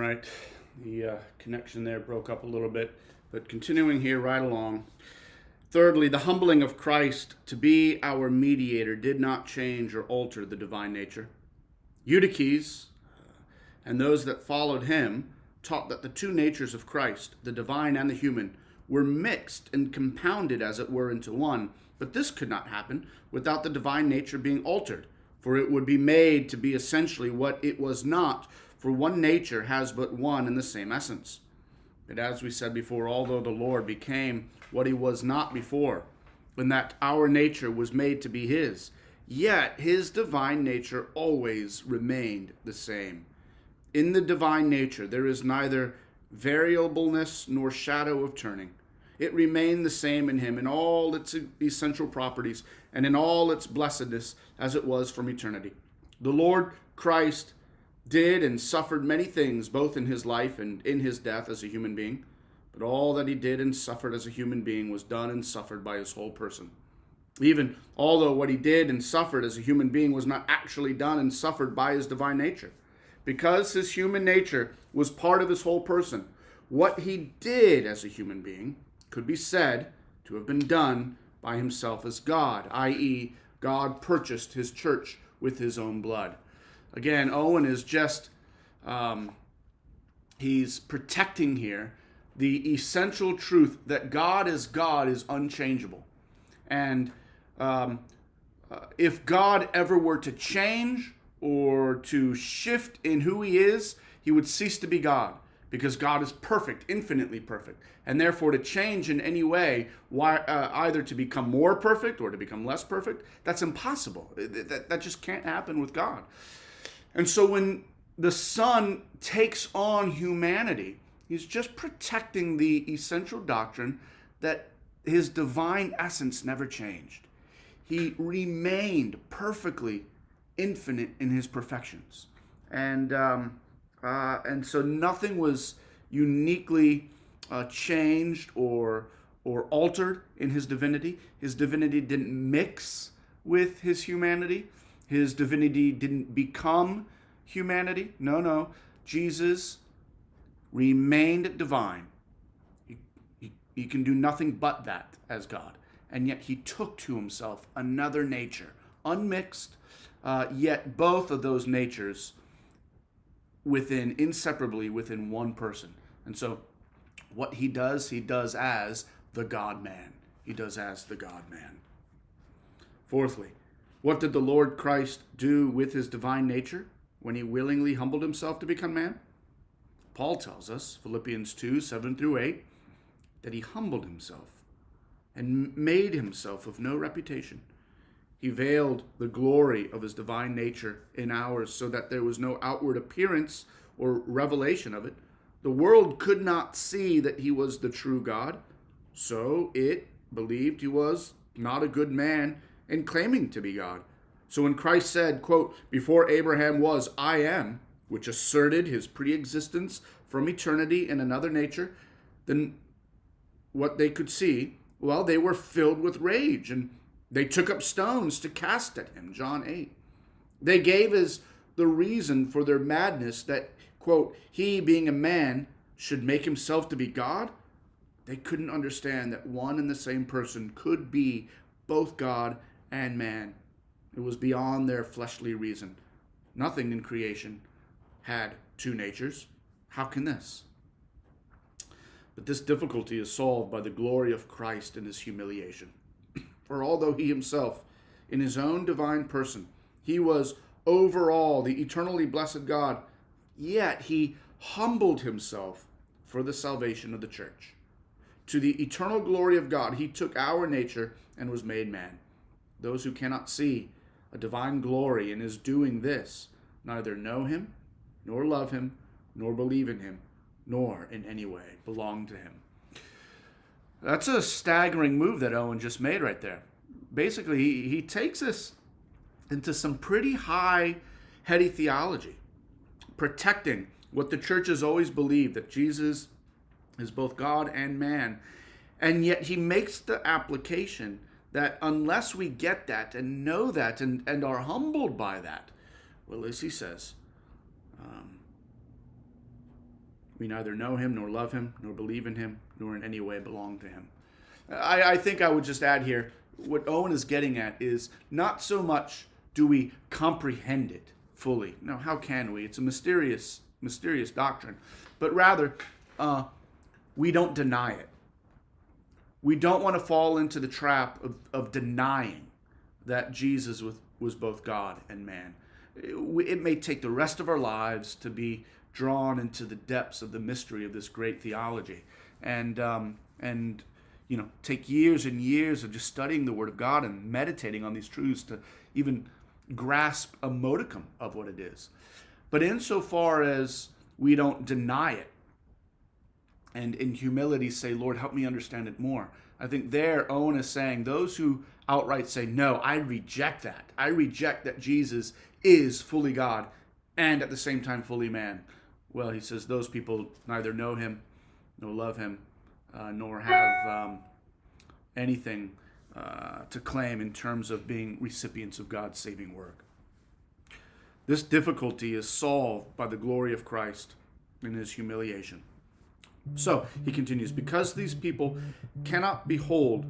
right. The connection there broke up a little bit, but continuing here right along. Thirdly, the humbling of Christ to be our mediator did not change or alter the divine nature. Eutyches and those that followed him taught that the two natures of Christ, the divine and the human, were mixed and compounded, as it were, into one. But this could not happen without the divine nature being altered, for it would be made to be essentially what it was not, for one nature has but one and the same essence. But as we said before, although the Lord became what he was not before, and that our nature was made to be his, yet his divine nature always remained the same. In the divine nature, there is neither variableness nor shadow of turning. It remained the same in him in all its essential properties and in all its blessedness as it was from eternity. The Lord Christ did and suffered many things, both in his life and in his death as a human being. But all that he did and suffered as a human being was done and suffered by his whole person. Even although what he did and suffered as a human being was not actually done and suffered by his divine nature. Because his human nature was part of his whole person, what he did as a human being could be said to have been done by himself as God, i.e., God purchased his church with his own blood. Again, Owen is just, he's protecting here the essential truth that God is unchangeable. And if God ever were to change or to shift in who he is, he would cease to be God, because God is perfect, infinitely perfect. And therefore, to change in any way, either to become more perfect or to become less perfect, that's impossible. That just can't happen with God. And so when the Son takes on humanity, he's just protecting the essential doctrine that his divine essence never changed. He remained perfectly infinite in his perfections. And so nothing was uniquely changed or altered in his divinity. His divinity didn't mix with his humanity. His divinity didn't become humanity. No. Jesus remained divine. He can do nothing but that as God. And yet he took to himself another nature, unmixed, yet both of those natures inseparably within one person. And so what he does as the God-man. He does as the God-man. Fourthly, what did the Lord Christ do with his divine nature when he willingly humbled himself to become man? Paul tells us, Philippians 2, 7 through 8, that he humbled himself and made himself of no reputation. He veiled the glory of his divine nature in ours so that there was no outward appearance or revelation of it. The world could not see that he was the true God, so it believed he was not a good man in claiming to be God. So when Christ said, quote, "Before Abraham was, I am," which asserted his pre-existence from eternity in another nature, then what they could see, well, they were filled with rage, and they took up stones to cast at him, John 8. They gave as the reason for their madness that, quote, he being a man should make himself to be God. They couldn't understand that one and the same person could be both God and man. It was beyond their fleshly reason. Nothing in creation had two natures. How can this? But this difficulty is solved by the glory of Christ in his humiliation. For although he himself, in his own divine person, he was over all the eternally blessed God, yet he humbled himself for the salvation of the church. To the eternal glory of God, he took our nature and was made man. Those who cannot see a divine glory in his doing this neither know him, nor love him, nor believe in him, nor in any way belong to him. That's a staggering move that Owen just made right there. Basically, he takes us into some pretty high, heady theology, protecting what the church has always believed, that Jesus is both God and man. And yet he makes the application that unless we get that and know that and are humbled by that, well, as he says, We neither know him, nor love him, nor believe in him, nor in any way belong to him. I think I would just add here, what Owen is getting at is not so much do we comprehend it fully. No, how can we? It's a mysterious doctrine. But rather, we don't deny it. We don't want to fall into the trap of denying that Jesus was both God and man. It may take the rest of our lives to be drawn into the depths of the mystery of this great theology, and take years and years of just studying the Word of God and meditating on these truths to even grasp a modicum of what it is. But insofar as we don't deny it, and in humility say, Lord, help me understand it more, I think there Owen is saying those who outright say, no, I reject that. I reject that Jesus is fully God and at the same time fully man. Well, he says those people neither know him, nor love him, nor have anything to claim in terms of being recipients of God's saving work. This difficulty is solved by the glory of Christ in his humiliation. So, he continues, because these people cannot behold